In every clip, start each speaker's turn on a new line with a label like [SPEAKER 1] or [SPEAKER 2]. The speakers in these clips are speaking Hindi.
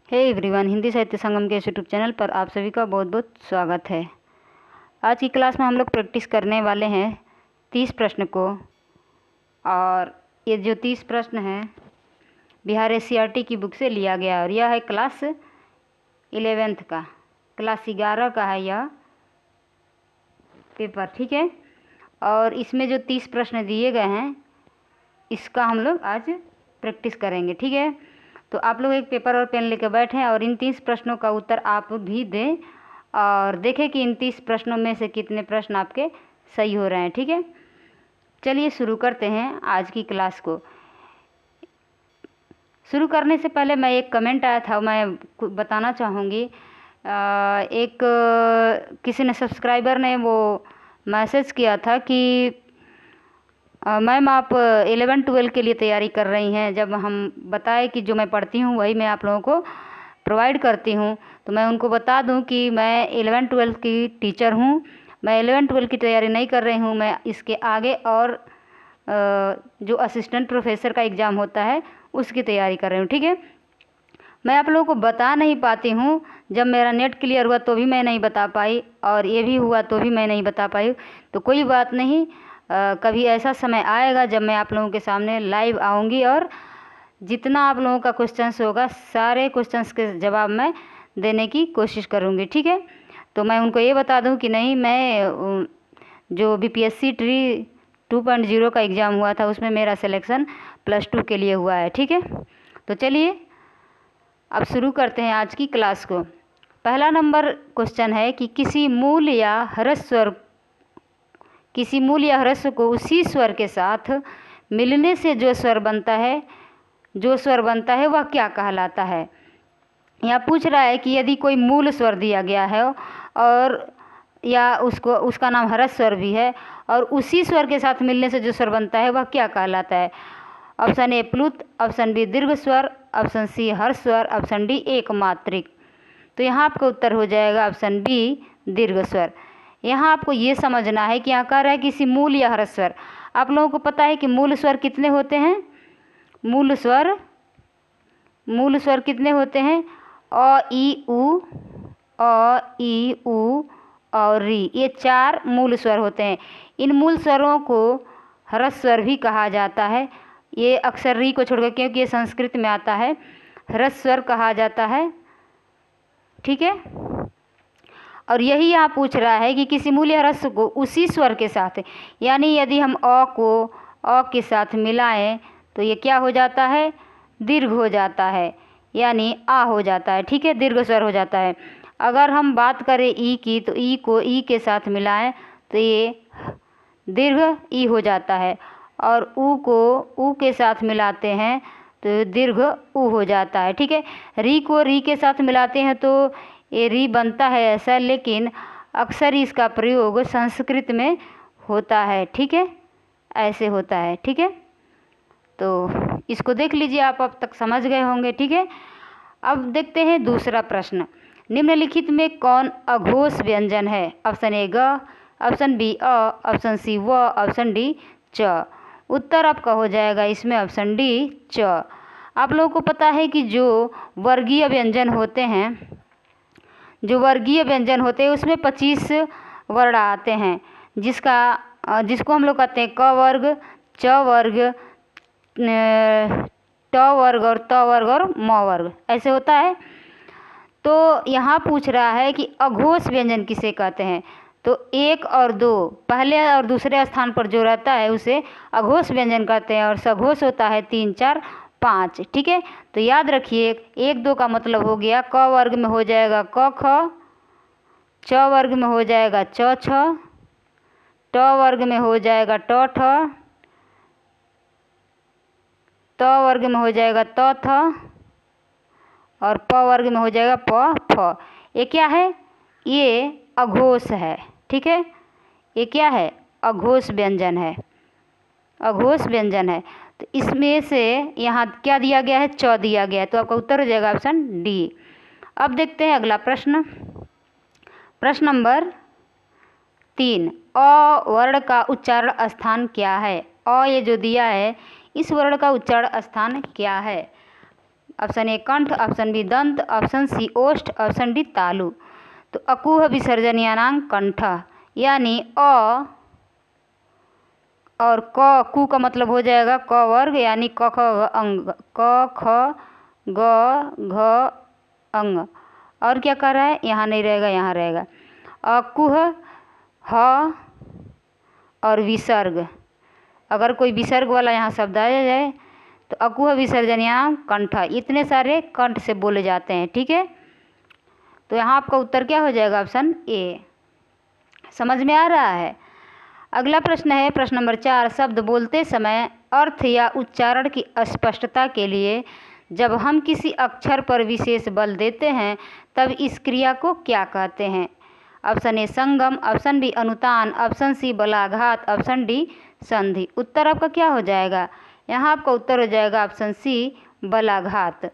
[SPEAKER 1] हे एवरीवन, हिंदी साहित्य संगम के यूट्यूब चैनल पर आप सभी का बहुत बहुत स्वागत है। आज की क्लास में हम लोग प्रैक्टिस करने वाले हैं 30 प्रश्न को। और ये जो 30 प्रश्न हैं बिहार एससीईआरटी की बुक से लिया गया और यह है क्लास 11th का, क्लास 11 का है यह पेपर, ठीक है। और इसमें जो 30 प्रश्न दिए गए हैं इसका हम लोग आज प्रैक्टिस करेंगे, ठीक है। तो आप लोग एक पेपर और पेन लेकर बैठें और इन 30 प्रश्नों का उत्तर आप भी दें और देखें कि इन 30 प्रश्नों में से कितने प्रश्न आपके सही हो रहे हैं, ठीक है। चलिए शुरू करते हैं आज की क्लास को। शुरू करने से पहले मैं एक कमेंट आया था, मैं बताना चाहूँगी। एक किसी ने सब्सक्राइबर ने वो मैसेज किया था कि मैम आप 11-12 के लिए तैयारी कर रही हैं। जब हम बताए कि जो मैं पढ़ती हूँ वही मैं आप लोगों को प्रोवाइड करती हूँ, तो मैं उनको बता दूँ कि मैं 11-12 की टीचर हूँ। मैं 11-12 की तैयारी नहीं कर रही हूँ, मैं इसके आगे और जो असिस्टेंट प्रोफेसर का एग्ज़ाम होता है उसकी तैयारी कर रही हूँ, ठीक है। मैं आप लोगों को बता नहीं पाती हूँ, जब मेरा नेट क्लियर हुआ तो भी मैं नहीं बता पाई और ये भी हुआ तो भी मैं नहीं बता पाई। तो कोई बात नहीं, कभी ऐसा समय आएगा जब मैं आप लोगों के सामने लाइव आऊँगी और जितना आप लोगों का क्वेश्चंस होगा सारे क्वेश्चंस के जवाब मैं देने की कोशिश करूँगी, ठीक है। तो मैं उनको ये बता दूँ कि नहीं, मैं जो बीपीएससी ट्री 2.0 का एग्ज़ाम हुआ था उसमें मेरा सिलेक्शन +2 के लिए हुआ है, ठीक है। तो चलिए अब शुरू करते हैं आज की क्लास को। पहला नंबर क्वेश्चन है कि किसी मूल या ह्रस्व को उसी स्वर के साथ मिलने से जो स्वर बनता है वह क्या कहलाता है। यहाँ पूछ रहा है कि यदि कोई मूल स्वर दिया गया है और या उसका नाम ह्रस्व स्वर भी है और उसी स्वर के साथ मिलने से जो स्वर बनता है वह क्या कहलाता है। ऑप्शन ए प्लुत, ऑप्शन बी दीर्घ स्वर, ऑप्शन सी ह्रस्व स्वर, ऑप्शन डी एक मात्रिक। तो यहाँ आपका उत्तर हो जाएगा ऑप्शन बी दीर्घ स्वर। यहाँ आपको ये समझना है कि यहाँ कह रहा है किसी मूल या ह्रस्व स्वर। आप लोगों को पता है कि मूल स्वर कितने होते हैं। मूल स्वर कितने होते हैं। अ ई उ और री, ये 4 मूल स्वर होते हैं। इन मूल स्वरों को ह्रस्व स्वर भी कहा जाता है। ये अक्सर री को छोड़कर, क्योंकि ये संस्कृत में आता है, ह्रस्व स्वर कहा जाता है, ठीक है। और यही यहाँ पूछ रहा है कि किसी मूल या ह्रस्व को उसी स्वर के साथ, यानी यदि हम अ को अ के साथ मिलाएं तो ये क्या हो जाता है, दीर्घ हो जाता है, यानी आ हो जाता है, ठीक है, दीर्घ स्वर हो जाता है। अगर हम बात करें ई की तो ई को ई के साथ मिलाएं तो ये दीर्घ ई हो जाता है और ऊ को ऊ के साथ मिलाते हैं तो दीर्घ ऊ हो जाता है, ठीक है। री को री के साथ मिलाते हैं तो ये री बनता है ऐसा, लेकिन अक्सर इसका प्रयोग संस्कृत में होता है, ठीक है, ऐसे होता है, ठीक है। तो इसको देख लीजिए, आप अब तक समझ गए होंगे, ठीक है। अब देखते हैं दूसरा प्रश्न। निम्नलिखित में कौन अघोष व्यंजन है। ऑप्शन ए ग, ऑप्शन बी अ, ऑप्शन सी व, ऑप्शन डी च। उत्तर आपका हो जाएगा इसमें ऑप्शन डी च। आप लोगों को पता है कि जो वर्गीय व्यंजन होते हैं उसमें 25 वर्ण आते हैं, जिसको हम लोग कहते हैं क वर्ग, च वर्ग, ट वर्ग और त वर्ग और म वर्ग, ऐसे होता है। तो यहाँ पूछ रहा है कि अघोष व्यंजन किसे कहते हैं। तो 1 और 2, पहले और दूसरे स्थान पर जो रहता है उसे अघोष व्यंजन कहते हैं और सघोष होता है 3, 4, 5, ठीक है। तो याद रखिए 1, 2 का मतलब हो गया क वर्ग में हो जाएगा क ख, च वर्ग में हो जाएगा च छ, ट वर्ग में हो जाएगा ट ठ, त वर्ग में हो जाएगा त थ और प वर्ग में हो जाएगा प फ। ये क्या है, ये अघोष है, ठीक है। ये क्या है, अघोष व्यंजन है, अघोष व्यंजन है। तो इसमें से यहाँ क्या दिया गया है, च दिया गया है, तो आपका उत्तर हो जाएगा ऑप्शन डी। अब देखते हैं अगला प्रश्न। प्रश्न नंबर 3, अ वर्ण का उच्चारण स्थान क्या है। अ ये जो दिया है, इस वर्ण का उच्चारण स्थान क्या है। ऑप्शन ए कंठ, ऑप्शन बी दंत, ऑप्शन सी ओष्ठ, ऑप्शन डी तालु। तो अकुह विसर्जनीयानां कंठ यानी अ और क, कु का मतलब हो जाएगा क वर्ग यानी क ख अंग, क ख ग घ अंग। और क्या कर रहा है, यहाँ नहीं रहेगा, यहाँ रहेगा। अकुह ह और विसर्ग, अगर कोई विसर्ग वाला यहाँ शब्द आ जाए तो अकुह विसर्जनीयानां कंठ, इतने सारे कंठ से बोले जाते हैं। ठीक है, तो यहाँ आपका उत्तर क्या हो जाएगा, ऑप्शन ए। समझ में आ रहा है। अगला प्रश्न है प्रश्न नंबर 4। शब्द बोलते समय अर्थ या उच्चारण की स्पष्टता के लिए जब हम किसी अक्षर पर विशेष बल देते हैं तब इस क्रिया को क्या कहते हैं। ऑप्शन ए संगम, ऑप्शन बी अनुतान, ऑप्शन सी बलाघात, ऑप्शन डी संधि। उत्तर आपका क्या हो जाएगा, यहाँ आपका उत्तर हो जाएगा ऑप्शन सी बलाघात।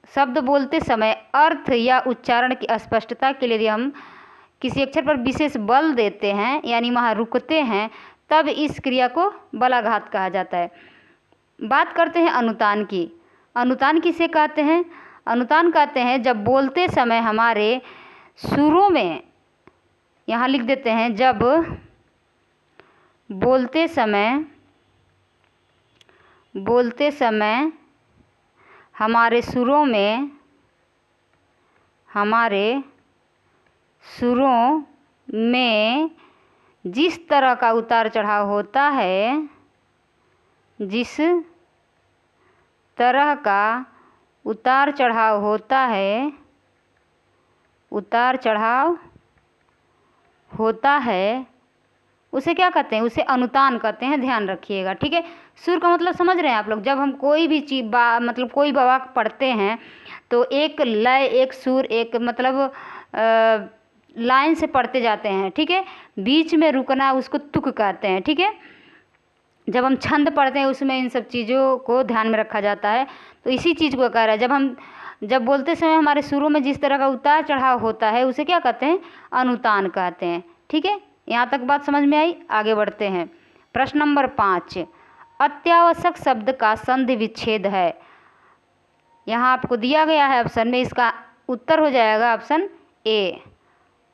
[SPEAKER 1] शब्द बोलते समय अर्थ या उच्चारण की स्पष्टता के लिए हम किसी अक्षर पर विशेष बल देते हैं यानी वहाँ रुकते हैं तब इस क्रिया को बलाघात कहा जाता है। बात करते हैं अनुतान की। अनुतान किसे कहते हैं, अनुतान कहते हैं जब बोलते समय हमारे सुरों में, यहाँ लिख देते हैं, जब बोलते समय हमारे सुरों में जिस तरह का उतार चढ़ाव होता है, जिस तरह का उतार चढ़ाव होता है उसे क्या कहते हैं, उसे अनुतान कहते हैं। ध्यान रखिएगा। ठीक है, सुर का मतलब समझ रहे हैं आप लोग। जब हम कोई भी चीज़ मतलब कोई वाक्य पढ़ते हैं तो एक लय, एक सुर, एक मतलब लाइन से पढ़ते जाते हैं। ठीक है, बीच में रुकना उसको तुक कहते हैं। ठीक है, जब हम छंद पढ़ते हैं उसमें इन सब चीज़ों को ध्यान में रखा जाता है। तो इसी चीज़ को कह रहा है, जब बोलते समय हमारे सुरों में जिस तरह का उतार चढ़ाव होता है उसे क्या कहते हैं, अनुतान कहते हैं। ठीक है, यहाँ तक बात समझ में आई। आगे बढ़ते हैं। प्रश्न नंबर 5। अत्यावश्यक शब्द का संधि विच्छेद है। यहाँ आपको दिया गया है ऑप्शन में, इसका उत्तर हो जाएगा ऑप्शन ए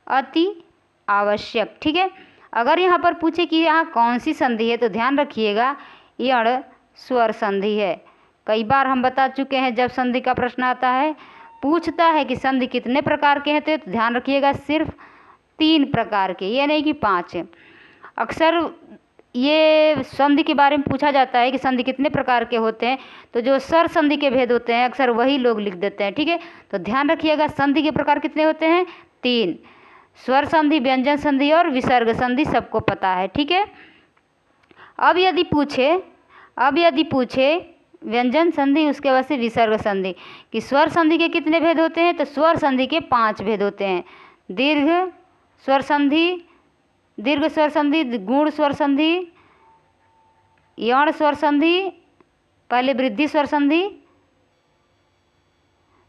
[SPEAKER 1] अति आवश्यक। ठीक है, अगर यहाँ पर पूछे कि यहाँ कौन सी संधि है तो ध्यान रखिएगा यण स्वर संधि है। कई बार हम बता चुके हैं, जब संधि का प्रश्न आता है पूछता है कि संधि कितने प्रकार के हैं तो ध्यान रखिएगा सिर्फ 3 प्रकार के, ये नहीं कि 5। अक्सर ये संधि के बारे में पूछा जाता है कि संधि कितने प्रकार के होते हैं, तो जो स्वर संधि के भेद होते हैं अक्सर वही लोग लिख देते हैं। ठीक है, तो ध्यान रखिएगा संधि के प्रकार कितने होते हैं, 3। स्वर संधि, व्यंजन संधि और विसर्ग संधि, सबको पता है। ठीक है, अब यदि पूछे व्यंजन संधि उसके बाद से विसर्ग संधि कि स्वर संधि के कितने भेद होते हैं, तो स्वर संधि के 5 भेद होते हैं। दीर्घ स्वर संधि, दीर्घ स्वर संधि, गुण स्वर संधि, यण स्वर संधि, पहले वृद्धि स्वर संधि,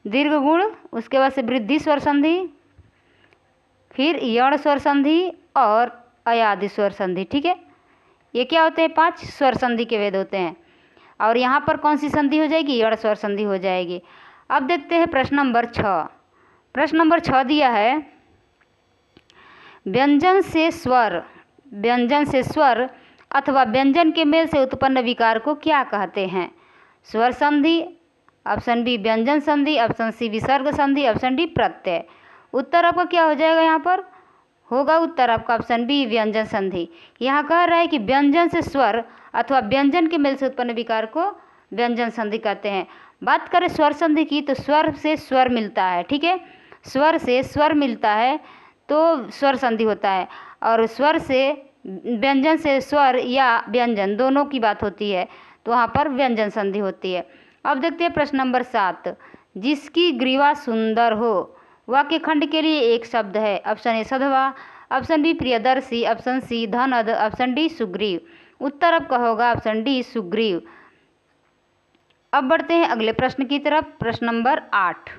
[SPEAKER 1] दीर्घ गुण, उसके बाद से वृद्धि स्वर संधि, फिर यण स्वर संधि और अयादि स्वर संधि। ठीक है, ये क्या होते हैं, 5 स्वर संधि के भेद होते हैं। और यहाँ पर कौन सी संधि हो जाएगी, यण स्वर संधि हो जाएगी। अब देखते हैं प्रश्न नंबर 6। प्रश्न नंबर 6 दिया है, व्यंजन से स्वर अथवा व्यंजन के मेल से उत्पन्न विकार को क्या कहते हैं। स्वर संधि, ऑप्शन बी व्यंजन संधि, ऑप्शन सी विसर्ग संधि, ऑप्शन डी प्रत्यय। उत्तर आपका क्या हो जाएगा, यहाँ पर होगा उत्तर आपका ऑप्शन बी व्यंजन संधि। यहाँ कह रहा है कि व्यंजन से स्वर अथवा व्यंजन के मेल से उत्पन्न विकार को व्यंजन संधि कहते हैं। बात करें स्वर संधि की तो स्वर से स्वर मिलता है। ठीक है, स्वर से स्वर मिलता है तो स्वर संधि होता है, और स्वर से व्यंजन से स्वर या व्यंजन दोनों की बात होती है तो वहाँ पर व्यंजन संधि होती है। अब देखते हैं प्रश्न नंबर 7। जिसकी ग्रीवा सुंदर हो वाक्य खंड के लिए एक शब्द है। ऑप्शन ए सधवा, ऑप्शन बी प्रियदर्शी, ऑप्शन सी धनद, ऑप्शन डी सुग्रीव। उत्तर आपका होगा ऑप्शन डी सुग्रीव। अब बढ़ते हैं अगले प्रश्न की तरफ। प्रश्न नंबर 8।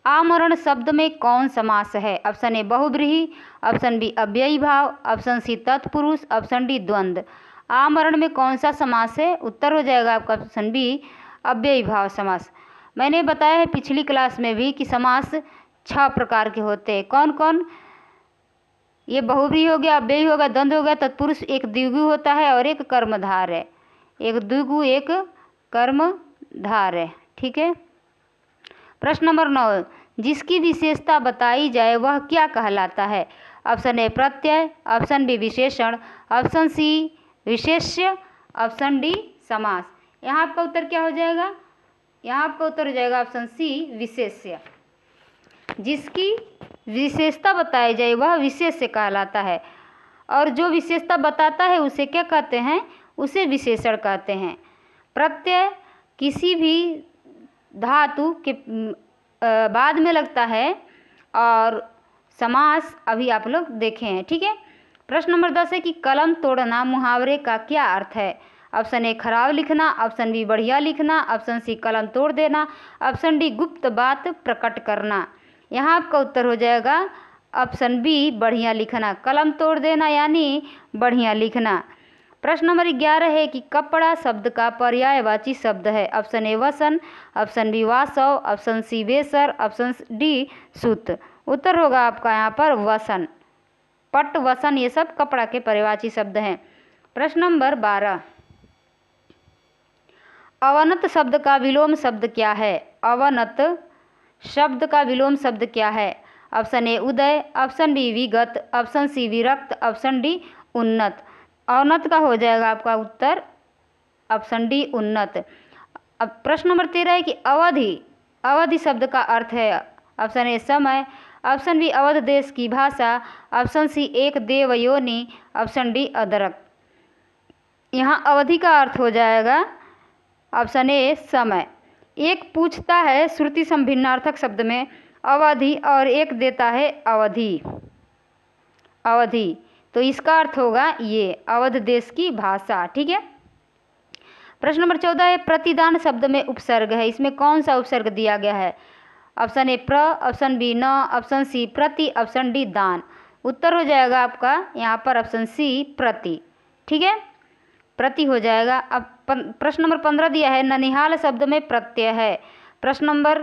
[SPEAKER 1] आमरण शब्द में कौन समास है। ऑप्शन ए बहुब्रीहि, ऑप्शन बी अव्ययी भाव, ऑप्शन सी तत्पुरुष, ऑप्शन डी द्वंद्व। आमरण में कौन सा समास है? उत्तर हो जाएगा आपका ऑप्शन बी, अव्ययी भाव समास। मैंने बताया है पिछली क्लास में भी कि समास 6 प्रकार के होते हैं। कौन कौन? ये बहुव्रीहि हो गया, अव्ययी हो गया, द्वंद्व हो गया, तत्पुरुष एक द्विगु होता है और एक कर्मधार है। एक द्विगु एक कर्मधार है। ठीक है। प्रश्न नंबर 9, जिसकी विशेषता बताई जाए वह क्या कहलाता है? ऑप्शन ए प्रत्यय, ऑप्शन बी विशेषण, ऑप्शन सी विशेष्य, ऑप्शन डी समास। यहाँ आपका उत्तर क्या हो जाएगा? यहाँ आपका उत्तर हो जाएगा ऑप्शन सी विशेष्य। जिसकी विशेषता बताई जाए वह विशेष्य कहलाता है और जो विशेषता बताता है उसे क्या कहते हैं? उसे विशेषण कहते हैं। प्रत्यय किसी भी धातु के बाद में लगता है और समास अभी आप लोग देखे हैं। ठीक है। प्रश्न नंबर 10 है कि कलम तोड़ना मुहावरे का क्या अर्थ है? ऑप्शन ए खराब लिखना, ऑप्शन बी बढ़िया लिखना, ऑप्शन सी कलम तोड़ देना, ऑप्शन डी गुप्त बात प्रकट करना। यहाँ आपका उत्तर हो जाएगा ऑप्शन बी बढ़िया लिखना। कलम तोड़ देना यानी बढ़िया लिखना। प्रश्न नंबर 11 है कि कपड़ा शब्द का पर्यायवाची शब्द है। ऑप्शन ए वसन, ऑप्शन बी वासव, ऑप्शन सी बेसर, ऑप्शन डी सूत। उत्तर होगा आपका यहाँ पर वसन। पट, वसन ये सब कपड़ा के पर्यायवाची शब्द हैं। प्रश्न नंबर 12, अवनत शब्द का विलोम शब्द क्या है? अवनत शब्द का विलोम शब्द क्या है? ऑप्शन ए उदय, ऑप्शन बी विगत, ऑप्शन सी विरक्त, ऑप्शन डी उन्नत। अवनत का हो जाएगा आपका उत्तर ऑप्शन डी उन्नत। अब प्रश्न नंबर 13 है कि अवधि, अवधि शब्द का अर्थ है। ऑप्शन ए समय, ऑप्शन बी अवध देश की भाषा, ऑप्शन सी एक देवयोनि, ऑप्शन डी अदरक। यहाँ अवधि का अर्थ हो जाएगा ऑप्शन ए समय। एक पूछता है श्रुति संभिन्नार्थक शब्द में अवधि और एक देता है अवधि, अवधि, तो इसका अर्थ होगा ये अवध देश की भाषा। ठीक है। प्रश्न नंबर 14 है प्रतिदान शब्द में उपसर्ग है, इसमें कौन सा उपसर्ग दिया गया है? ऑप्शन ए प्र, ऑप्शन बी न, ऑप्शन सी प्रति, ऑप्शन डी दान। उत्तर हो जाएगा आपका यहाँ पर ऑप्शन सी प्रति। ठीक है, प्रति हो जाएगा। अब प्रश्न नंबर 15 दिया है ननिहाल शब्द में प्रत्यय है। प्रश्न नंबर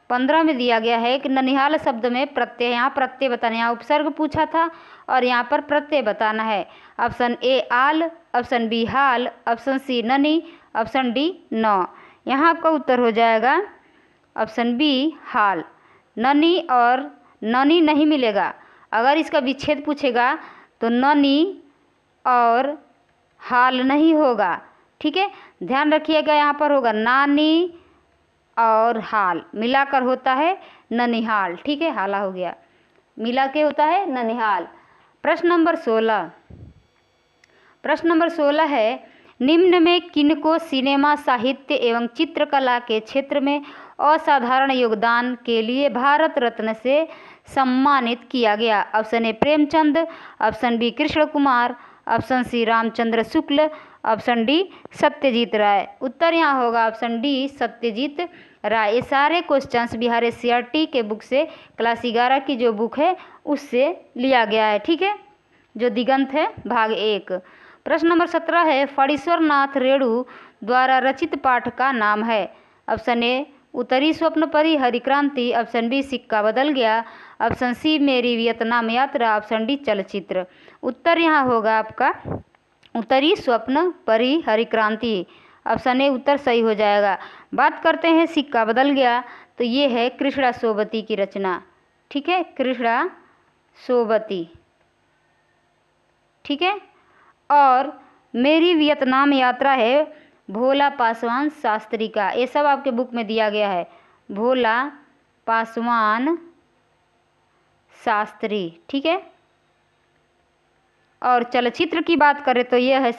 [SPEAKER 1] 15 में दिया गया है कि ननिहाल शब्द में प्रत्यय, यहाँ प्रत्यय बताना, यहाँ उपसर्ग पूछा था और यहाँ पर प्रत्यय बताना है। ऑप्शन ए आल, ऑप्शन बी हाल, ऑप्शन सी ननी, ऑप्शन डी न। यहाँ आपका उत्तर हो जाएगा ऑप्शन बी हाल। ननी और ननी नहीं मिलेगा, अगर इसका विच्छेद पूछेगा तो ननी और हाल नहीं होगा। ठीक है, ध्यान रखिएगा, यहाँ पर होगा नानी और हाल मिलाकर होता है ननिहाल। ठीक है, हाला हो गया, मिला के होता है ननिहाल। प्रश्न नंबर 16, प्रश्न नंबर 16 है निम्न में किनको सिनेमा साहित्य एवं चित्रकला के क्षेत्र में असाधारण योगदान के लिए भारत रत्न से सम्मानित किया गया? Option A Premchand, option B Krishna Kumar, option C Ramchandra Shukla, option D Satyajit Ray. उत्तर यहाँ होगा ऑप्शन डी सत्यजीत राय। ये सारे क्वेश्चंस बिहार SCRT के बुक से, क्लास 11 की जो बुक है उससे लिया गया है। ठीक है, जो दिगंत है भाग 1। प्रश्न नंबर 17 है फणीश्वर नाथ रेणु द्वारा रचित पाठ का नाम है। ऑप्शन ए उत्तरी स्वप्न परी हरिक्रांति, ऑप्शन बी सिक्का बदल गया, ऑप्शन सी मेरी वियतनाम यात्रा, ऑप्शन डी चलचित्र। उत्तर यहाँ होगा आपका उत्तरी स्वप्न परी हरिक्रांति। ऑप्शन ए उत्तर सही हो जाएगा। बात करते हैं सिक्का बदल गया, तो ये है कृष्णा सोबती की रचना। ठीक है, कृष्णा सोबती। ठीक है, और मेरी वियतनाम यात्रा है भोला पासवान शास्त्री का। ये सब आपके बुक में दिया गया है, भोला पासवान शास्त्री। ठीक है, और चलचित्र की बात करें तो यह है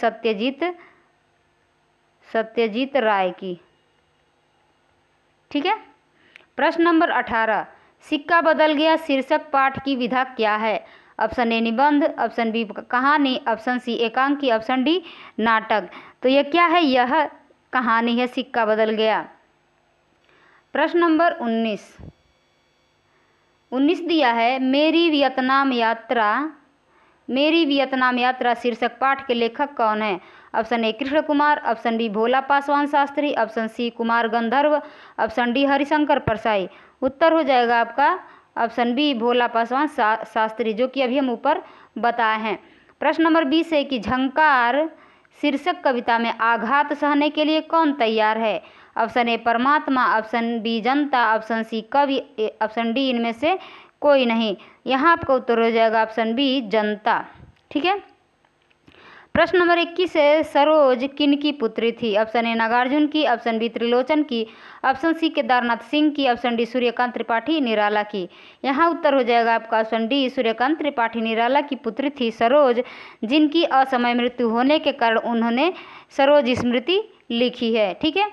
[SPEAKER 1] सत्यजीत राय की। ठीक है। प्रश्न नंबर 18 सिक्का बदल गया शीर्षक पाठ की विधा क्या है? ऑप्शन ए निबंध, ऑप्शन बी कहानी, ऑप्शन सी एकांकी, ऑप्शन डी नाटक। तो यह क्या है? यह कहानी है सिक्का बदल गया। प्रश्न नंबर 19 दिया है मेरी वियतनाम यात्रा मेरी वियतनाम यात्रा शीर्षक पाठ के लेखक कौन है? Option A Krishna Kumar, option B Bhola Paswan Shastri, option C Kumar Gandharva, option D Harishankar Parsai. उत्तर हो जाएगा आपका ऑप्शन बी भोला पासवान शास्त्री, जो कि अभी हम ऊपर बताए हैं। प्रश्न नंबर 20 है कि झंकार शीर्षक कविता में आघात सहने के लिए कौन तैयार है? ऑप्शन ए परमात्मा, ऑप्शन बी जनता, ऑप्शन सी कवि, ऑप्शन डी इनमें से कोई नहीं। यहाँ आपका उत्तर हो जाएगा ऑप्शन बी जनता। ठीक है। प्रश्न नंबर 21 है सरोज किन की पुत्री थी? ऑप्शन ए नागार्जुन की, ऑप्शन बी त्रिलोचन की, ऑप्शन सी केदारनाथ सिंह की, ऑप्शन डी सूर्यकांत त्रिपाठी निराला की। यहाँ उत्तर हो जाएगा आपका ऑप्शन डी सूर्यकांत त्रिपाठी निराला की पुत्री थी सरोज, जिनकी असमय मृत्यु होने के कारण उन्होंने सरोज स्मृति लिखी है। ठीक है।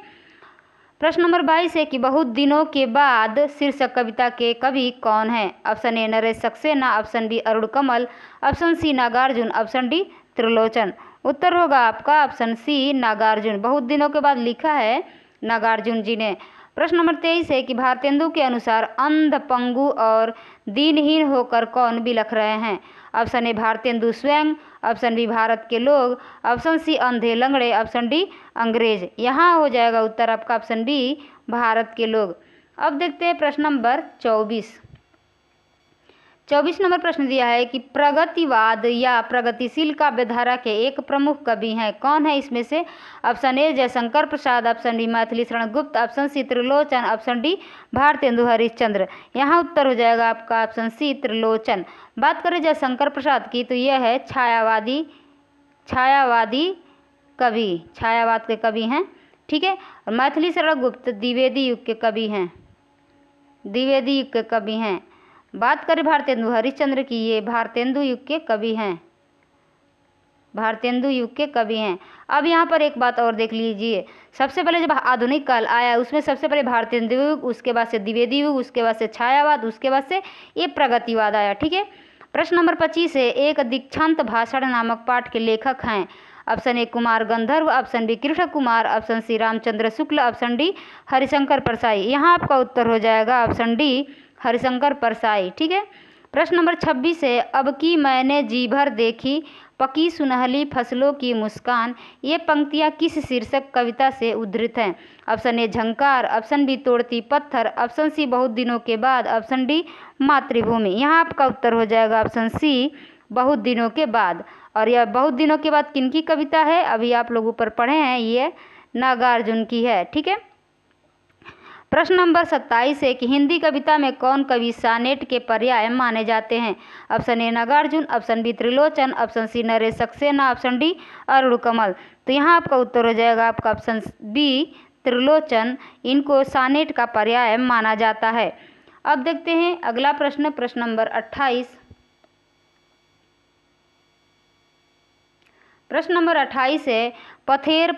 [SPEAKER 1] प्रश्न नंबर 22 है कि बहुत दिनों के बाद शीर्षक कविता के कवि कौन है? Option A Naresh Saxena, option B Arun Kamal, option C Nagarjun, option D Trilochan. उत्तर होगा आपका ऑप्शन सी नागार्जुन। बहुत दिनों के बाद लिखा है नागार्जुन जी ने। प्रश्न नंबर 23 है कि भारतेंदु के अनुसार अंध, पंगु और दीनहीन होकर कौन बिलख रहे हैं? ऑप्शन ए भारतेंदु स्वयं, ऑप्शन बी भारत के लोग, ऑप्शन सी अंधे लंगड़े, ऑप्शन डी अंग्रेज। यहाँ हो जाएगा उत्तर आपका ऑप्शन बी भारत के लोग। अब देखते हैं प्रश्न नंबर 24 नंबर प्रश्न दिया है कि प्रगतिवाद या प्रगतिशील काव्यधारा के एक प्रमुख कवि हैं, कौन है इसमें से? Option A Jaishankar Prasad, option B Maithili Sharan Gupt, option C Trilochan, option D Bharatendu Harishchandra. यहाँ उत्तर हो जाएगा आपका ऑप्शन सी त्रिलोचन। बात करें जयशंकर प्रसाद की तो यह है छायावादी कवि, छायावाद के कवि हैं। ठीक है। और मैथिली शरण गुप्त द्विवेदी युग के कवि हैं, द्विवेदी युग के कवि हैं। बात करें भारतेंदु हरिश्चंद्र की, ये भारतेंदु युग के कवि हैं, भारतेंदु युग के कवि हैं। अब यहाँ पर एक बात और देख लीजिए, सबसे पहले जब आधुनिक काल आया उसमें सबसे पहले भारतेंदु युग, उसके बाद से द्विवेदी युग, उसके बाद से छायावाद, उसके बाद से ये प्रगतिवाद आया। ठीक है। प्रश्न नंबर 25 है एक दीक्षांत भाषण नामक पाठ के लेखक हैं? Option A Kumar Gandharva, option B Krishna Kumar, option C Ramchandra Shukla, option D Harishankar Parsai. यहाँ आपका उत्तर हो जाएगा ऑप्शन डी हरिशंकर परसाई। ठीक है। प्रश्न नंबर 26 है अब की मैंने जी भर देखी पकी सुनहली फसलों की मुस्कान, ये पंक्तियाँ किस शीर्षक कविता से उद्धृत हैं? ऑप्शन ए झंकार, ऑप्शन बी तोड़ती पत्थर, ऑप्शन सी बहुत दिनों के बाद, ऑप्शन डी मातृभूमि। यहाँ आपका उत्तर हो जाएगा ऑप्शन सी बहुत दिनों के बाद। और यह बहुत दिनों के बाद किनकी कविता है? अभी आप लोग ऊपर पढ़े हैं, ये नागार्जुन की है। ठीक है। प्रश्न नंबर 27 है कि हिंदी कविता में कौन कवि सानेट के पर्याय माने जाते हैं? Option A Nagarjun, option B Trilochan, option C Naresh Saxena, option D Arun Kamal. तो यहाँ आपका उत्तर हो जाएगा आपका ऑप्शन बी त्रिलोचन, इनको सानेट का पर्याय माना जाता है। अब देखते हैं अगला प्रश्न, प्रश्न नंबर 28। प्रश्न नंबर 28 है पथेर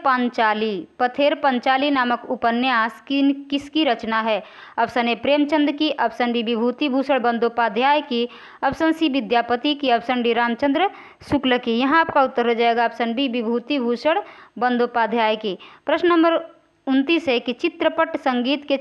[SPEAKER 1] पंचाली नामक उपन्यास किसकी रचना है? ऑप्शन ए प्रेमचंद की, ऑप्शन बी विभूति भूषण बंदोपाध्याय की, ऑप्शन सी विद्यापति की, ऑप्शन डी रामचंद्र शुक्ल की। यहाँ आपका उत्तर हो जाएगा ऑप्शन बी विभूति भूषण बंदोपाध्याय की। प्रश्न नंबर 29 है कि चित्रपट संगीत के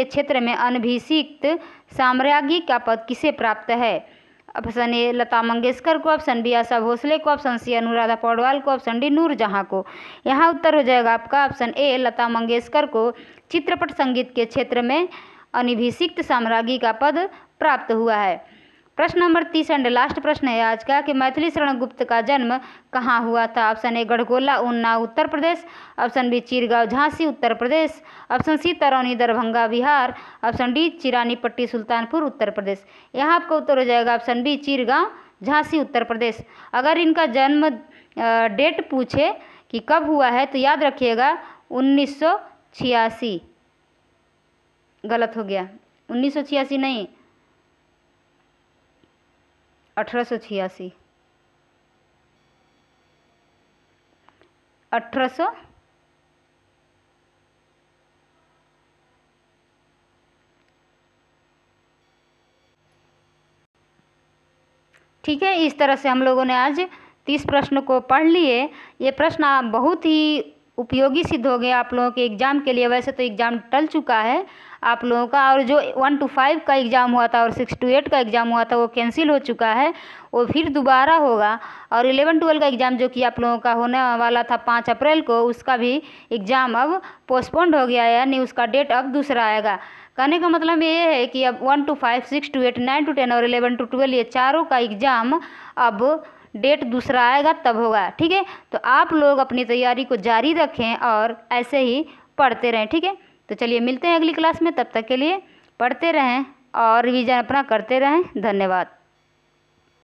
[SPEAKER 1] क्षेत्र में अनभिषिक्त साम्राज्ञी का पद किसे प्राप्त है? ऑप्शन ए लता मंगेशकर को, ऑप्शन बी आशा भोसले को, ऑप्शन सी अनुराधा पौडवाल को, ऑप्शन डी नूरजहां को। यहाँ उत्तर हो जाएगा आपका ऑप्शन ए लता मंगेशकर को चित्रपट संगीत के क्षेत्र में अनभिषिक्त साम्राज्ञी का पद प्राप्त हुआ है। प्रश्न नंबर 30 एंड लास्ट प्रश्न है आज का कि मैथिली शरण गुप्त का जन्म कहाँ हुआ था? Option A Garhgola Unnao Uttar Pradesh, option B Chirgaon Jhansi Uttar Pradesh, option C Tarauni Darbhanga Bihar, option D Chiranipatti Sultanpur Uttar Pradesh. यहाँ आपका उत्तर हो जाएगा ऑप्शन बी चिरगांव झांसी उत्तर प्रदेश। अगर इनका जन्म डेट पूछे कि कब हुआ है तो याद रखिएगा 1986। गलत हो गया, 1986 नहीं, 1886। 1800 ठीक है। इस तरह से हम लोगों ने आज 30 प्रश्न को पढ़ लिए। ये प्रश्न बहुत ही उपयोगी सिद्ध हो गया आप लोगों के एग्ज़ाम के लिए। वैसे तो एग्ज़ाम टल चुका है आप लोगों का, और जो 1 to 5 का एग्ज़ाम हुआ था और 6 to 8 का एग्ज़ाम हुआ था वो कैंसिल हो चुका है, वो फिर दोबारा होगा। और 11-12 का एग्ज़ाम जो कि आप लोगों का होने वाला था 5 अप्रैल को, उसका भी एग्ज़ाम अब पोस्टपोन्ड हो गया है, यानी उसका डेट अब दूसरा आएगा। कहने का मतलब ये है कि अब 1 to 5, 6 to 8, 9 to 10 और 11 to 12 ये चारों का एग्ज़ाम अब डेट दूसरा आएगा तब होगा। ठीक है, तो आप लोग अपनी तैयारी को जारी रखें और ऐसे ही पढ़ते रहें। ठीक है, तो चलिए मिलते हैं अगली क्लास में, तब तक के लिए पढ़ते रहें और रिवीजन अपना करते रहें। धन्यवाद।